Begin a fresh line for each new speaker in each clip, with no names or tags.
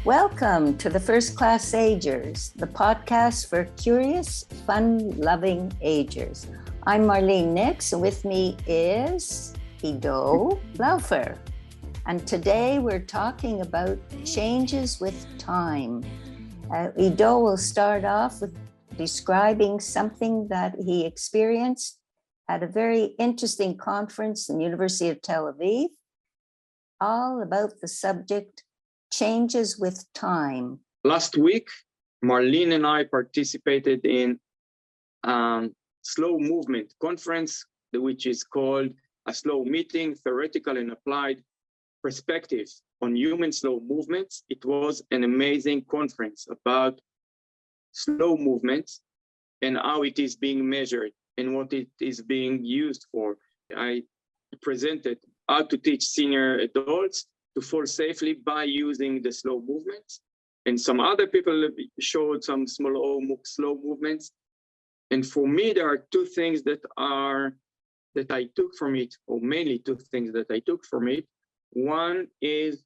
Welcome to the First Class Agers, the podcast for curious, fun-loving agers. I'm Marlene Nix, and with me is Ido Laufer. And today we're talking about changes with time. Ido will start off with describing something that he experienced at a very interesting conference in the University of Tel Aviv, all about the subject changes with time.
Last week, Marlene and I participated in a slow movement conference, which is called a slow meeting, theoretical and applied perspectives on human slow movements. It was an amazing conference about slow movements and how it is being measured and what it is being used for. I presented how to teach senior adults to fall safely by using the slow movements. And some other people showed some slow movements. And for me, there are two things that I took from it, or mainly two things that I took from it. One is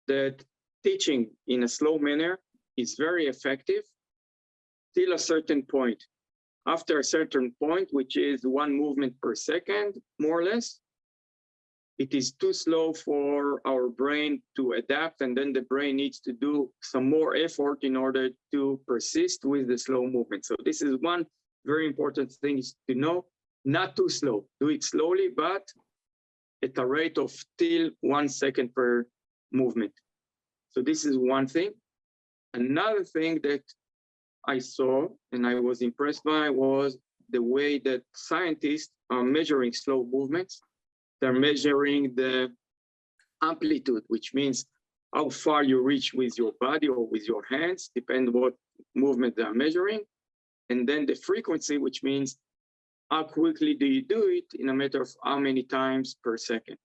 that teaching in a slow manner is very effective till a certain point. After a certain point, which is one movement per second, more or less, it is too slow for our brain to adapt, and then the brain needs to do some more effort in order to persist with the slow movement. So this is one very important thing is to know, not too slow. Do it slowly, but at a rate of till 1 second per movement. So this is one thing. Another thing that I saw and I was impressed by was the way that scientists are measuring slow movements. They're measuring the amplitude, which means how far you reach with your body or with your hands, depending what movement they're measuring. And then the frequency, which means how quickly do you do it in a matter of how many times per second.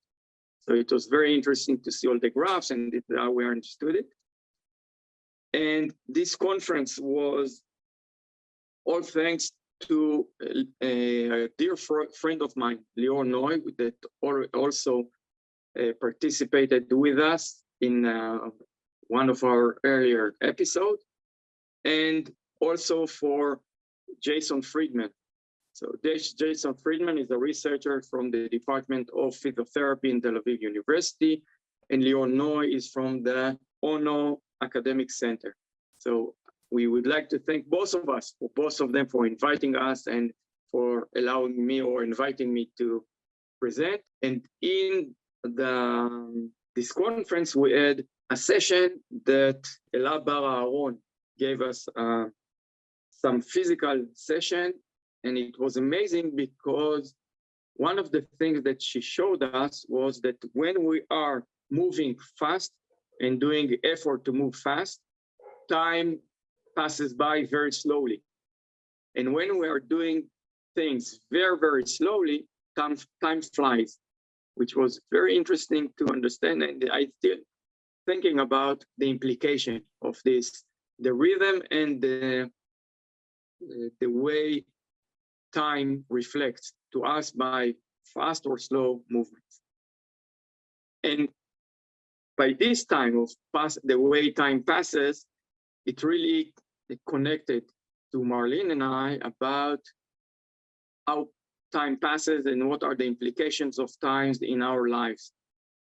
So it was very interesting to see all the graphs and how we understood it. And this conference was all thanks to a dear friend of mine, Lior Noy, that also participated with us in one of our earlier episodes, and also for Jason Friedman. So Jason Friedman is a researcher from the Department of Physiotherapy in Tel Aviv University, and Lior Noy is from the Ono Academic Center. So we would like to thank both of them for inviting us and for allowing me or inviting me to present. And in this conference, we had a session that Ella Bar Aaron gave us some physical session. And it was amazing because one of the things that she showed us was that when we are moving fast and doing effort to move fast, time passes by very slowly. And when we are doing things very, very slowly, time flies, which was very interesting to understand. And I still thinking about the implication of this, the rhythm and the way time reflects to us by fast or slow movements. And by this time of the way time passes, it really connected to Marlene and I about how time passes and what are the implications of times in our lives.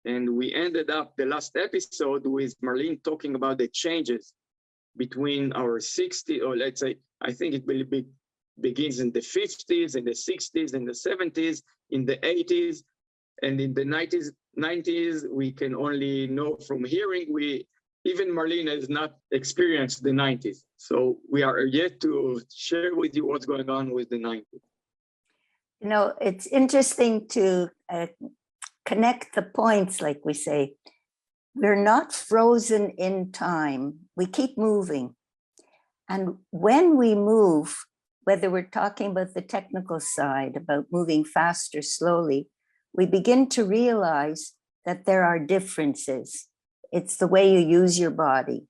And we ended up the last episode with Marlene talking about the changes between our 60s, or let's say, I think it will begins in the 50s, in the 60s, in the 70s, in the 80s, and in the 90s, we can only know from hearing. Even Marlene has not experienced the 90s. So we are yet to share with you what's going on with the 90s.
You know, it's interesting to connect the points, like we say. We're not frozen in time. We keep moving. And when we move, whether we're talking about the technical side, about moving fast or slowly, we begin to realize that there are differences. It's the way you use your body.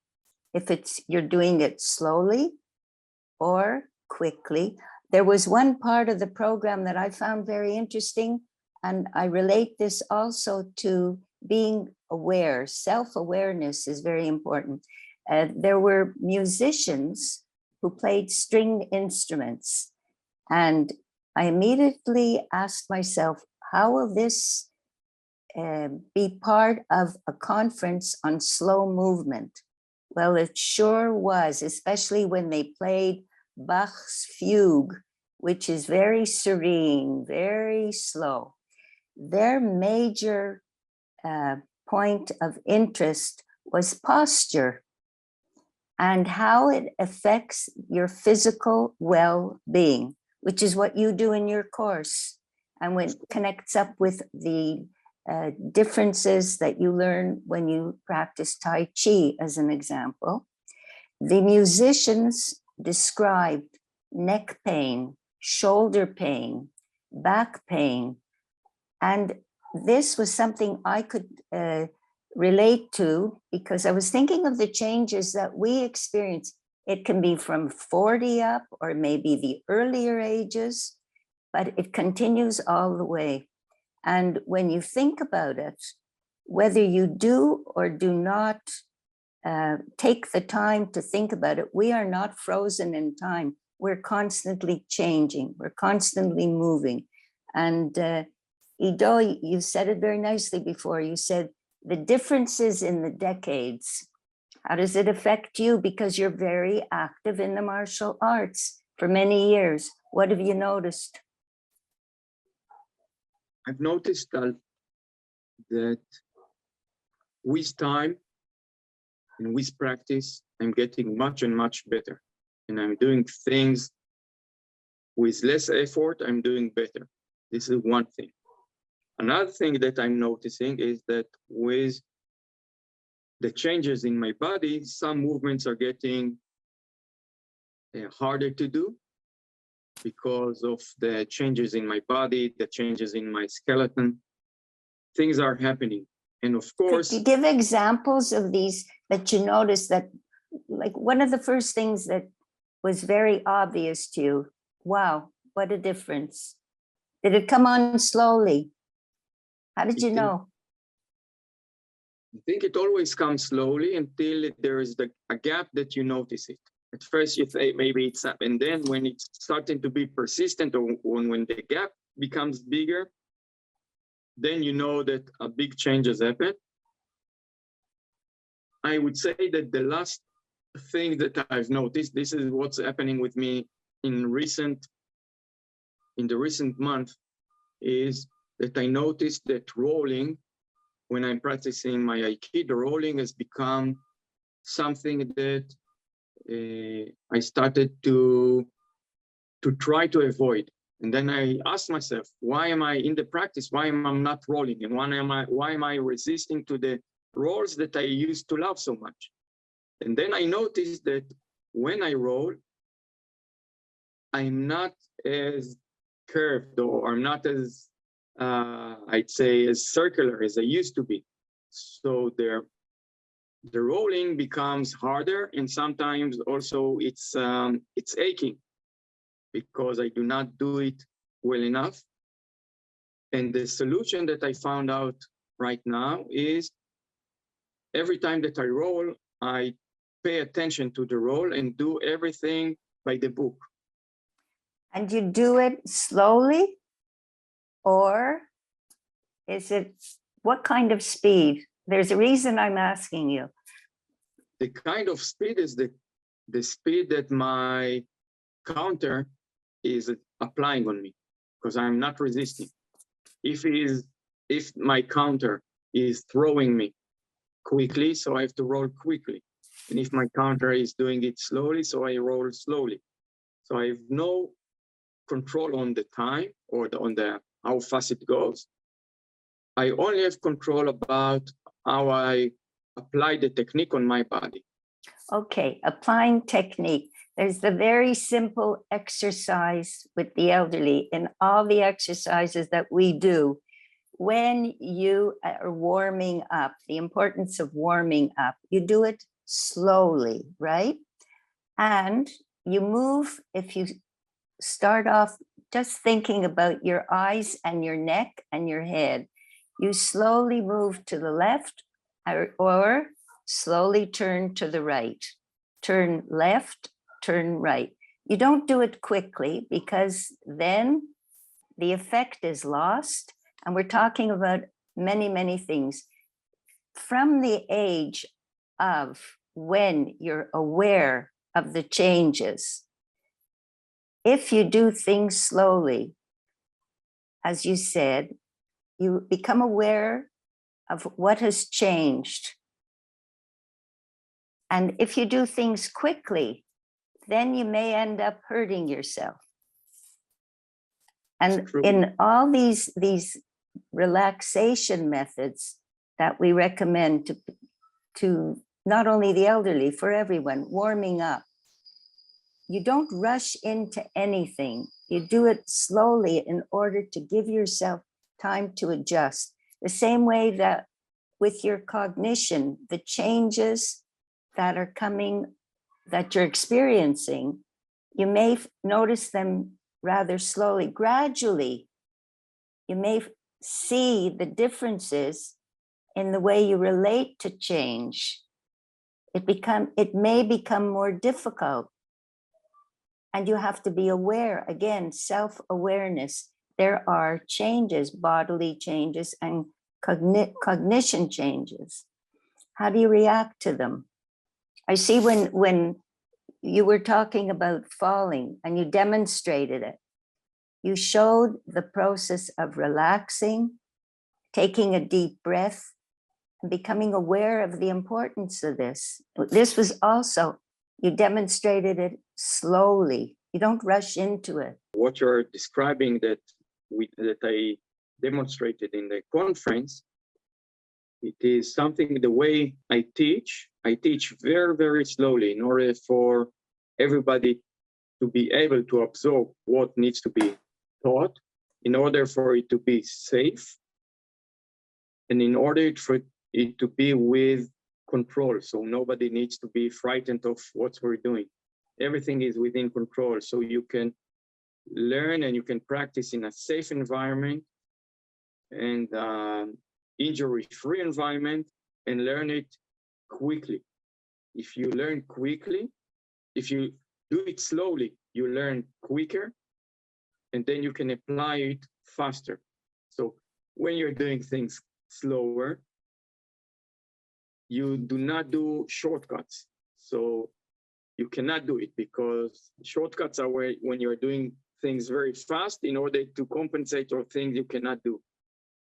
If you're doing it slowly or quickly. There was one part of the program that I found very interesting, and I relate this also to being aware. Self-awareness is very important. There were musicians who played stringed instruments, and I immediately asked myself, how will this be part of a conference on slow movement? Well, it sure was, especially when they played Bach's fugue, which is very serene, very slow. Their major point of interest was posture and how it affects your physical well-being, which is what you do in your course, and what connects up with the differences that you learn when you practice Tai Chi, as an example. The musicians described neck pain, shoulder pain, back pain, and this was something I could relate to, because I was thinking of the changes that we experience. It can be from 40 up, or maybe the earlier ages, but it continues all the way. And when you think about it, whether you do or do not take the time to think about it, we are not frozen in time. We're constantly changing. We're constantly moving. And Ido, you said it very nicely before. You said the differences in the decades. How does it affect you? Because you're very active in the martial arts for many years. What have you noticed?
I've noticed that with time and with practice, I'm getting much and much better. And I'm doing things with less effort, I'm doing better. This is one thing. Another thing that I'm noticing is that with the changes in my body, some movements are getting harder to do because of the changes in my body, the changes in my skeleton. Things are happening. And of course—
Could you give examples of these that you noticed, that, like, one of the first things that was very obvious to you? Wow, what a difference. Did it come on slowly? How did you know?
I think it always comes slowly until there is a gap that you notice it. At first you say maybe it's up, and then when it's starting to be persistent, or when the gap becomes bigger, then you know that a big change has happened. I would say that the last thing that I've noticed, this is what's happening with me in the recent month, is that I noticed that rolling, when I'm practicing my Aikido, rolling has become something that I started to try to avoid. And then I asked myself, why am I in the practice? Why am I not rolling? And why am I resisting to the rolls that I used to love so much? And then I noticed that when I roll, I'm not as curved, or I'm not as, I'd say, as circular as I used to be. So the rolling becomes harder, and sometimes also it's aching because I do not do it well enough. And the solution that I found out right now is every time that I roll, I pay attention to the roll and do everything by the book.
And you do it slowly, or is it, what kind of speed? There's a reason I'm asking you.
The kind of speed is the speed that my counter is applying on me, because I'm not resisting. If my counter is throwing me quickly, so I have to roll quickly. And if my counter is doing it slowly, so I roll slowly. So I have no control on the time, or on the how fast it goes. I only have control about how I apply the technique on my body.
Okay, applying technique. There's the very simple exercise with the elderly in all the exercises that we do. When you are warming up, the importance of warming up, you do it slowly, right? And you move, if you start off just thinking about your eyes and your neck and your head, You slowly move to the left or slowly turn to the right. Turn left, turn right. You don't do it quickly because then the effect is lost. And we're talking about many, many things. From the age of when you're aware of the changes, if you do things slowly, as you said, you become aware of what has changed. And if you do things quickly, then you may end up hurting yourself. And in all these relaxation methods that we recommend to not only the elderly, for everyone, warming up, you don't rush into anything. You do it slowly in order to give yourself time to adjust. The same way that with your cognition, the changes that are coming, that you're experiencing, you may notice them rather slowly. Gradually, you may see the differences in the way you relate to change. It may become more difficult. And you have to be aware, again, self-awareness. There are changes, bodily changes and cognition changes. How do you react to them? I see when you were talking about falling and you demonstrated it, you showed the process of relaxing, taking a deep breath, and becoming aware of the importance of this. This was also, you demonstrated it slowly. You don't rush into it.
What you're describing that I demonstrated in the conference, it is something, the way I teach very, very slowly in order for everybody to be able to absorb what needs to be taught, in order for it to be safe, and in order for it to be with control. So nobody needs to be frightened of what we're doing. Everything is within control. So you can learn and you can practice in a safe environment and injury-free environment, and learn it quickly. If you learn quickly, if you do it slowly, you learn quicker, and then you can apply it faster. So when you're doing things slower, you do not do shortcuts. So you cannot do it, because shortcuts are when you're doing things very fast in order to compensate for things you cannot do.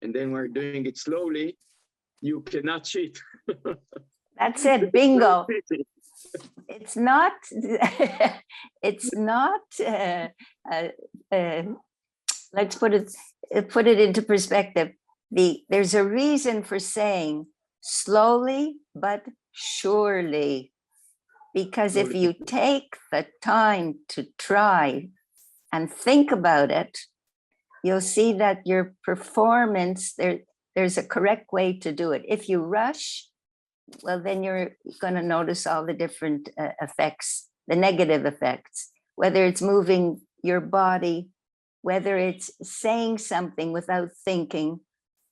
And then we're doing it slowly, you cannot cheat.
That's it, bingo. It's not, it's not, let's put it into perspective. There's a reason for saying slowly but surely, because if you take the time to try and think about it, you'll see that your performance, there's a correct way to do it. If you rush, well, then you're going to notice all the different effects, the negative effects, whether it's moving your body, whether it's saying something without thinking.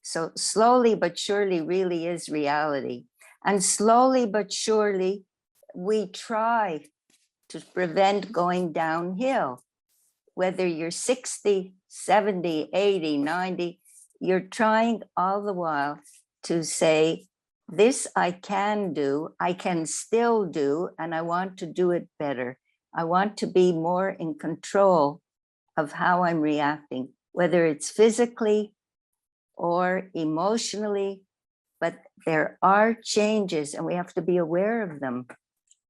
So slowly but surely really is reality. And slowly but surely, we try to prevent going downhill. Whether you're 60, 70, 80, 90, you're trying all the while to say, this I can do, I can still do, and I want to do it better. I want to be more in control of how I'm reacting, whether it's physically or emotionally, but there are changes and we have to be aware of them.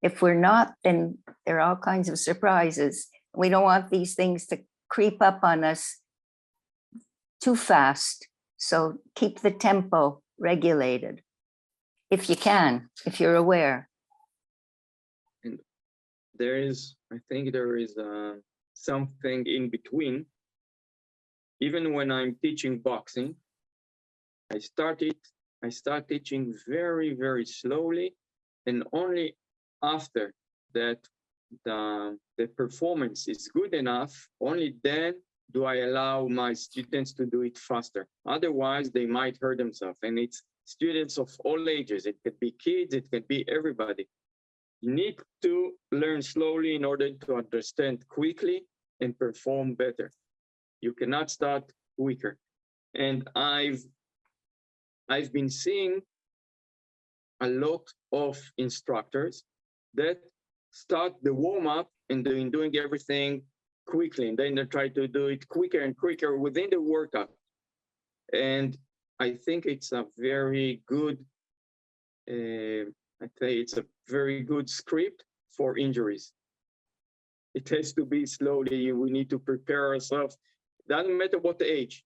If we're not, then there are all kinds of surprises. We don't want these things to creep up on us too fast. So keep the tempo regulated. If you can, if you're aware.
And I think there is something in between. Even when I'm teaching boxing, I start teaching very, very slowly, and only after that the performance is good enough, only then do I allow my students to do it faster? Otherwise, they might hurt themselves. And it's students of all ages. It could be kids, it could be everybody. You need to learn slowly in order to understand quickly and perform better. You cannot start quicker. And I've been seeing a lot of instructors that start the warm-up and doing everything quickly, and then they try to do it quicker and quicker within the workout. And I think it's a very good, I'd say it's a very good script for injuries. It has to be slowly. We need to prepare ourselves. Doesn't matter what the age.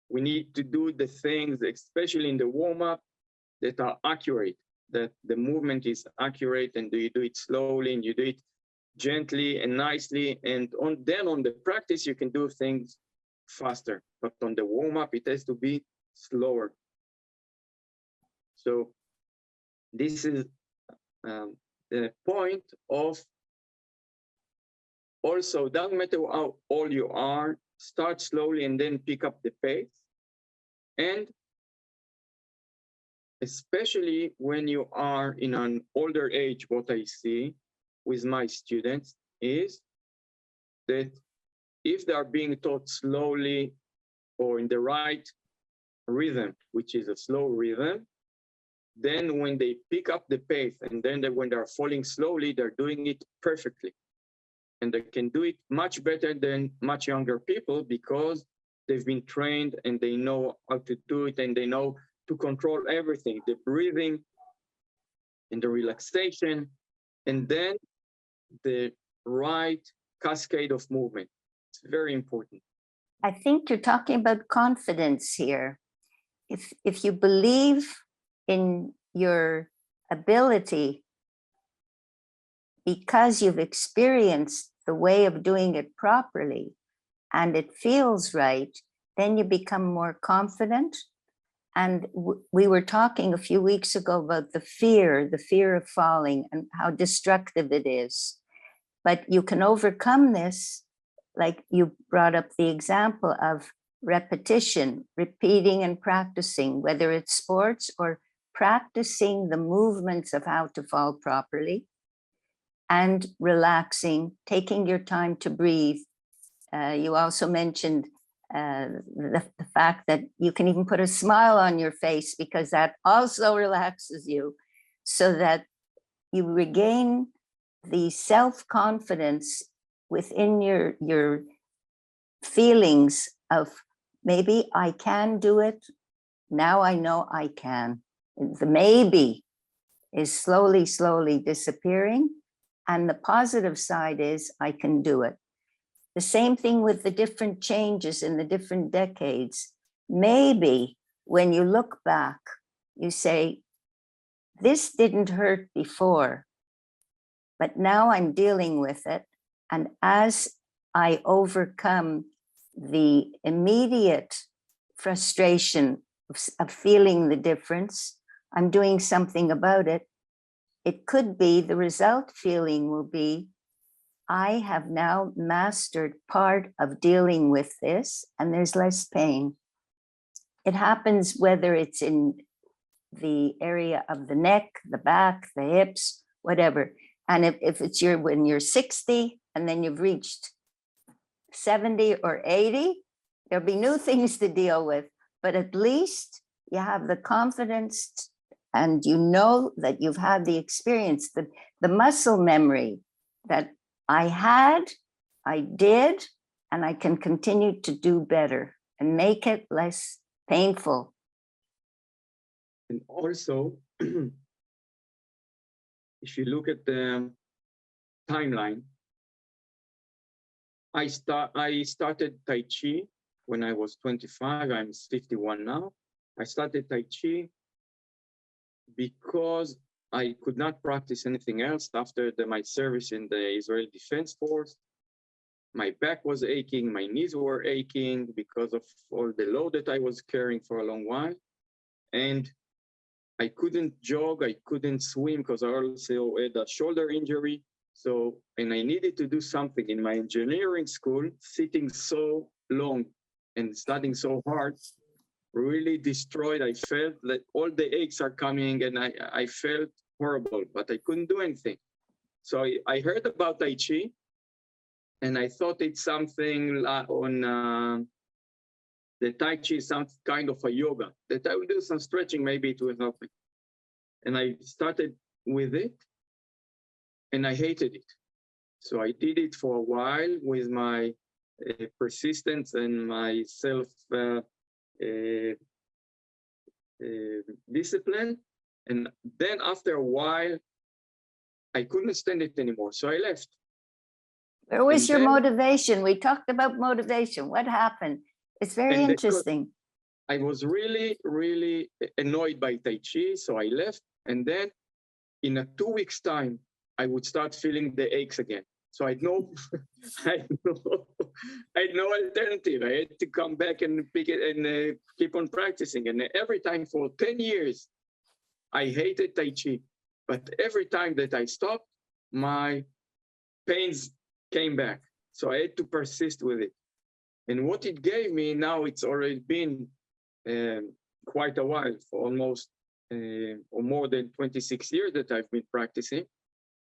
We need to do the things, especially in the warm-up, that are accurate, that the movement is accurate, and you do it slowly and you do it gently and nicely. And then on the practice, you can do things faster. But on the warm-up, it has to be slower. So this is the point of also, doesn't matter how old you are, start slowly and then pick up the pace. And especially when you are in an older age, what I see with my students is that if they are being taught slowly or in the right rhythm, which is a slow rhythm, then when they pick up the pace and then when they're falling slowly, they're doing it perfectly. And they can do it much better than much younger people because they've been trained and they know how to do it, and they know to control everything, the breathing and the relaxation, and then the right cascade of movement. It's very important.
I think you're talking about confidence here. If you believe in your ability because you've experienced the way of doing it properly and it feels right, then you become more confident. And we were talking a few weeks ago about the fear of falling and how destructive it is. But you can overcome this, like you brought up the example of repetition, repeating and practicing, whether it's sports or practicing the movements of how to fall properly, and relaxing, taking your time to breathe. You also mentioned the fact that you can even put a smile on your face because that also relaxes you, so that you regain the self-confidence within your feelings of maybe I can do it. Now I know I can. The maybe is slowly disappearing. And the positive side is I can do it. The same thing with the different changes in the different decades. Maybe when you look back, you say, this didn't hurt before, but now I'm dealing with it. And as I overcome the immediate frustration of feeling the difference, I'm doing something about it. It could be the result feeling will be, I have now mastered part of dealing with this and there's less pain. It happens whether it's in the area of the neck, the back, the hips, whatever. And if it's when you're 60 and then you've reached 70 or 80, there'll be new things to deal with, but at least you have the confidence and you know that you've had the experience, the muscle memory that I did, and I can continue to do better and make it less painful.
And also, if you look at the timeline, I started Tai Chi when I was 25. I'm 51 now. I started Tai Chi because I could not practice anything else after my service in the Israeli Defense Force. My back was aching, my knees were aching because of all the load that I was carrying for a long while. And I couldn't jog, I couldn't swim because I also had a shoulder injury. So, and I needed to do something in my engineering school, sitting so long and studying so hard, really destroyed. I felt that all the aches are coming and I felt horrible, but I couldn't do anything. So I heard about Tai Chi and I thought it's something on the Tai Chi is some kind of a yoga that I will do some stretching, maybe it will help me. And I started with it and I hated it. So I did it for a while with my persistence and my self discipline. And then after a while, I couldn't stand it anymore. So I left.
Where was
And
your
then-
motivation? We talked about motivation. What happened? It's very
And
interesting.
I was really, really annoyed by Tai Chi. So I left. And then in a 2 weeks time, I would start feeling the aches again. So I had no, I had no alternative. I had to come back and pick it and keep on practicing. And every time for 10 years, I hated Tai Chi. But every time that I stopped, my pains came back. So I had to persist with it. And what it gave me, now it's already been quite a while, for almost or more than 26 years that I've been practicing.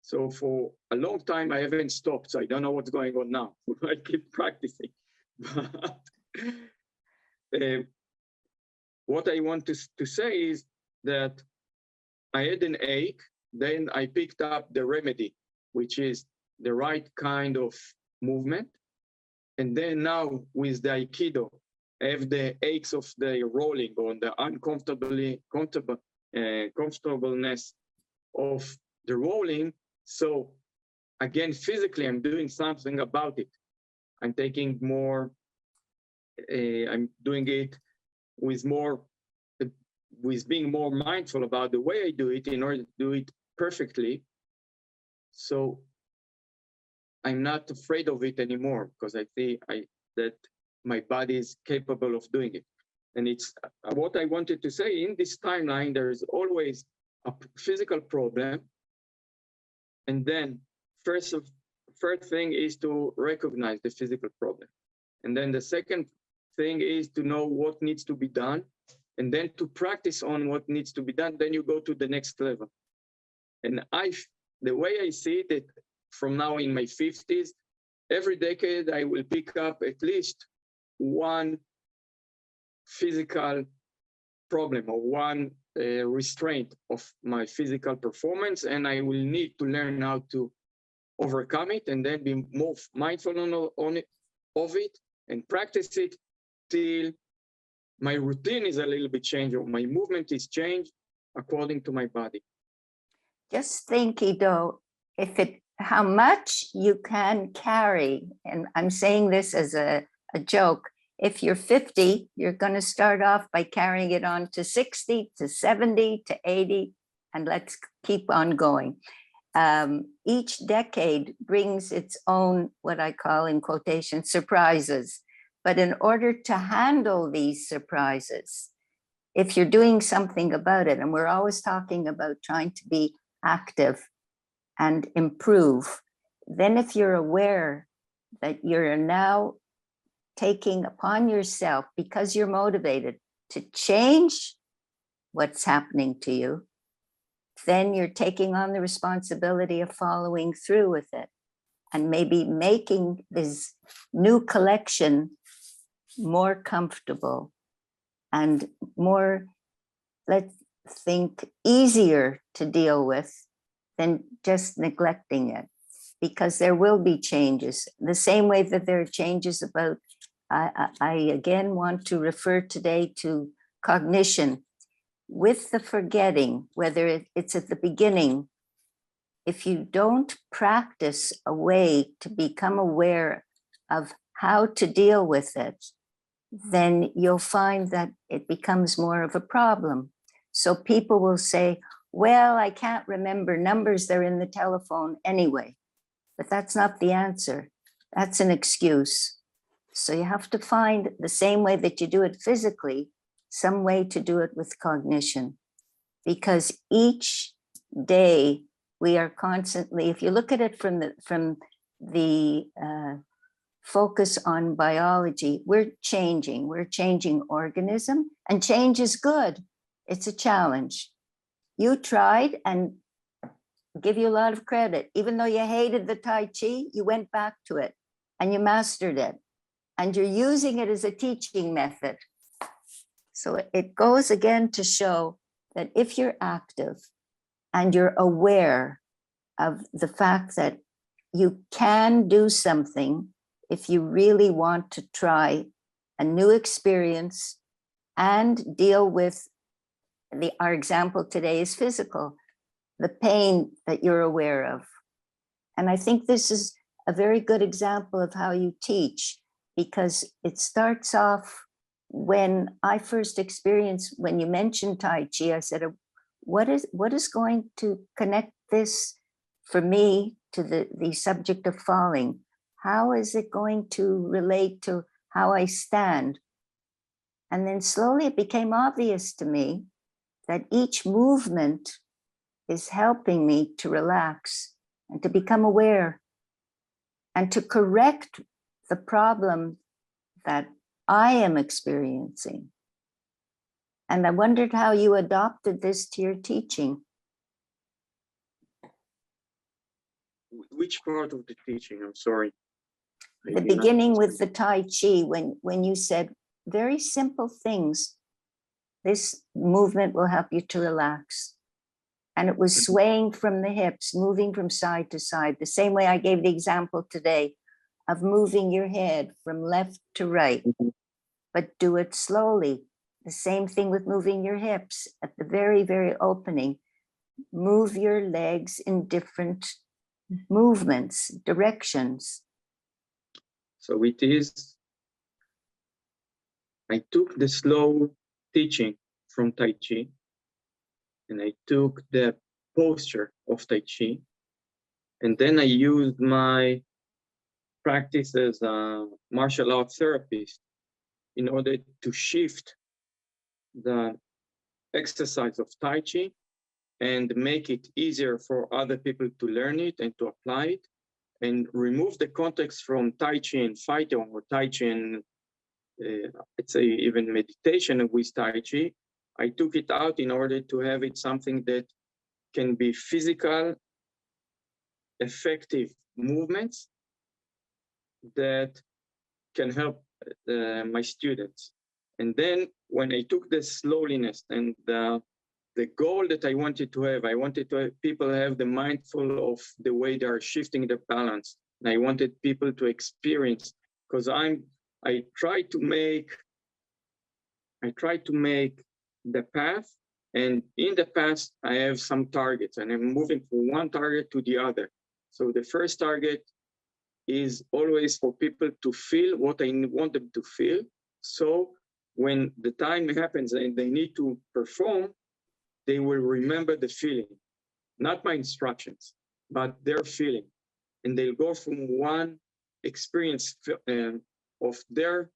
So for a long time, I haven't stopped. So I don't know what's going on now. I keep practicing. But what I want to say is that I had an ache, then I picked up the remedy, which is the right kind of movement. And then now with the Aikido, I have the aches of the rolling or the comfortableness of the rolling. So again, physically, I'm doing something about it. I'm taking more, I'm doing it with more, with being more mindful about the way I do it in order to do it perfectly. So I'm not afraid of it anymore because I think that my body is capable of doing it. And it's what I wanted to say in this timeline, there is always a physical problem. And then first thing is to recognize the physical problem. And then the second thing is to know what needs to be done and then to practice on what needs to be done. Then you go to the next level. And the way I see it, from now in my 50s, every decade I will pick up at least one physical problem or one restraint of my physical performance, and I will need to learn how to overcome it and then be more mindful of it and practice it till my routine is a little bit changed or my movement is changed according to my body.
Just think, Ido, how much you can carry, and I'm saying this as a joke. If you're 50, you're going to start off by carrying it on to 60, to 70, to 80, and let's keep on going. Each decade brings its own, what I call in quotation, surprises. But in order to handle these surprises, if you're doing something about it, and we're always talking about trying to be active and improve, then if you're aware that you're now taking upon yourself, because you're motivated to change what's happening to you, then you're taking on the responsibility of following through with it and maybe making this new collection more comfortable and more, let's think, easier to deal with than just neglecting it, because there will be changes. The same way that there are changes about, I again want to refer today to cognition. With the forgetting, whether it's at the beginning, if you don't practice a way to become aware of how to deal with it, then you'll find that it becomes more of a problem. So people will say, well, I can't remember numbers, they're in the telephone anyway. But that's not the answer. That's an excuse. So you have to find the same way that you do it physically, some way to do it with cognition, because each day we are constantly, if you look at it from the focus on biology, we're changing organism, and change is good. It's a challenge. You tried, and give you a lot of credit. Even though you hated the Tai Chi, you went back to it and you mastered it, and you're using it as a teaching method. So it goes again to show that if you're active and you're aware of the fact that you can do something if you really want to try a new experience and deal with our example today is physical, the pain that you're aware of. And I think this is a very good example of how you teach, because it starts off when I first experienced, when you mentioned Tai Chi, I said, what is going to connect this for me to the subject of falling? How is it going to relate to how I stand? And then slowly it became obvious to me that each movement is helping me to relax and to become aware and to correct the problem that I am experiencing. And I wondered how you adopted this to your teaching.
Which part of the teaching? I'm sorry.
The beginning with the Tai Chi, when you said very simple things, this movement will help you to relax. And it was swaying from the hips, moving from side to side, the same way I gave the example today of moving your head from left to right, but do it slowly. The same thing with moving your hips at the very, very opening. Move your legs in different movements, directions.
So it is, I took the slow teaching from Tai Chi, and I took the posture of Tai Chi, and then I used my practice as a martial art therapist in order to shift the exercise of Tai Chi and make it easier for other people to learn it and to apply it, and remove the context from Tai Chi and fighting, or Tai Chi and let's say even meditation with Tai Chi. I took it out in order to have it something that can be physical, effective movements that can help my students. And then when I took the slowliness and the goal that I wanted to have people have the mindful of the way they are shifting the balance. And I wanted people to experience, because I try to make the path, and in the path I have some targets, and I'm moving from one target to the other. So the first target is always for people to feel what I want them to feel. So when the time happens and they need to perform, they will remember the feeling, not my instructions, but their feeling. And they'll go from one experience of their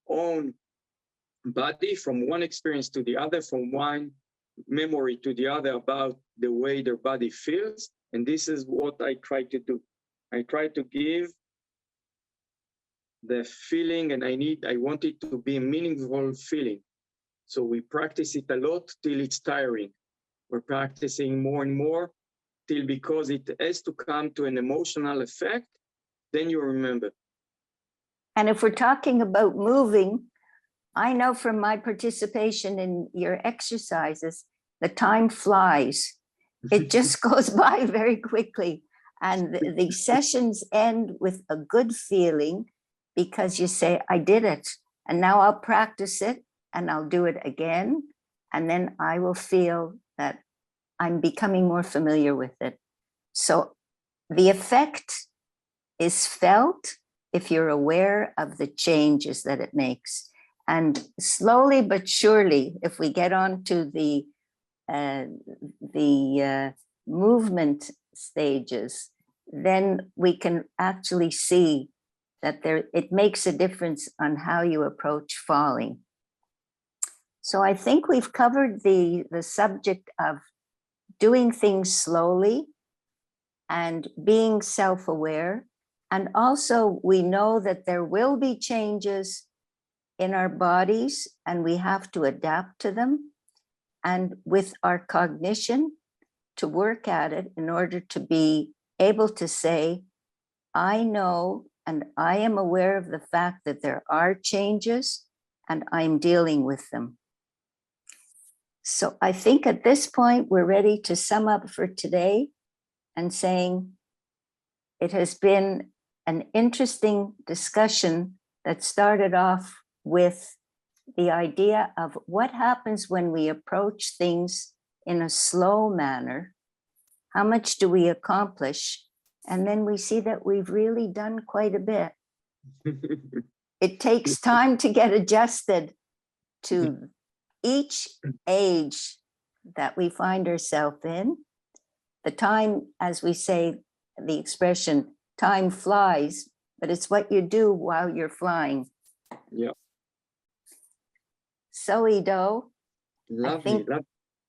own body, from one experience to the other, from one memory to the other about the way their body feels. And this is what I try to do. I try to give the feeling, and I want it to be a meaningful feeling. So we practice it a lot till it's tiring. We're practicing more and more till, because it has to come to an emotional effect, then you remember.
And if we're talking about moving, I know from my participation in your exercises, the time flies. It just goes by very quickly. And the sessions end with a good feeling, because you say, I did it, and now I'll practice it, and I'll do it again. And then I will feel that I'm becoming more familiar with it. So the effect is felt if you're aware of the changes that it makes. And slowly but surely, if we get on to the movement stages, then we can actually see that it makes a difference on how you approach falling. So I think we've covered the subject of doing things slowly and being self-aware. And also, we know that there will be changes in our bodies and we have to adapt to them. And with our cognition, to work at it in order to be able to say, I know and I am aware of the fact that there are changes and I'm dealing with them. So I think at this point, we're ready to sum up for today and saying it has been an interesting discussion that started off with the idea of what happens when we approach things in a slow manner. How much do we accomplish? And then we see that we've really done quite a bit. It takes time to get adjusted to each age that we find ourselves in. The time, as we say, the expression, time flies, but it's what you do while you're flying.
Yeah.
So, Ido,
Lovely.
I think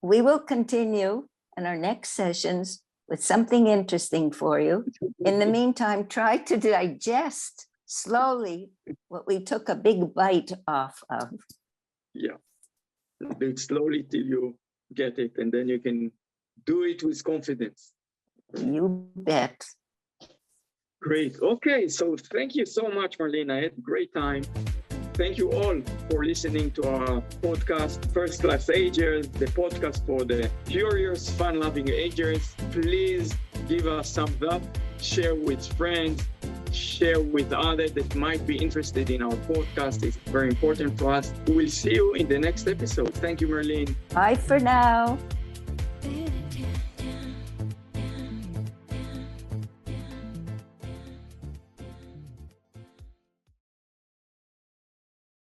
we will continue in our next sessions with something interesting for you. In the meantime, try to digest slowly what we took a big bite off of.
Yeah. Do it slowly till you get it, and then you can do it with confidence.
You bet.
Great. Okay. So thank you so much, Marlene. I had a great time. Thank you all for listening to our podcast, First Class Agers, the podcast for the curious, fun-loving agers. Please give us thumbs up, share with friends, share with others that might be interested in our podcast. It's very important for us. We'll see you in the next episode. Thank you, Marlene.
Bye for now.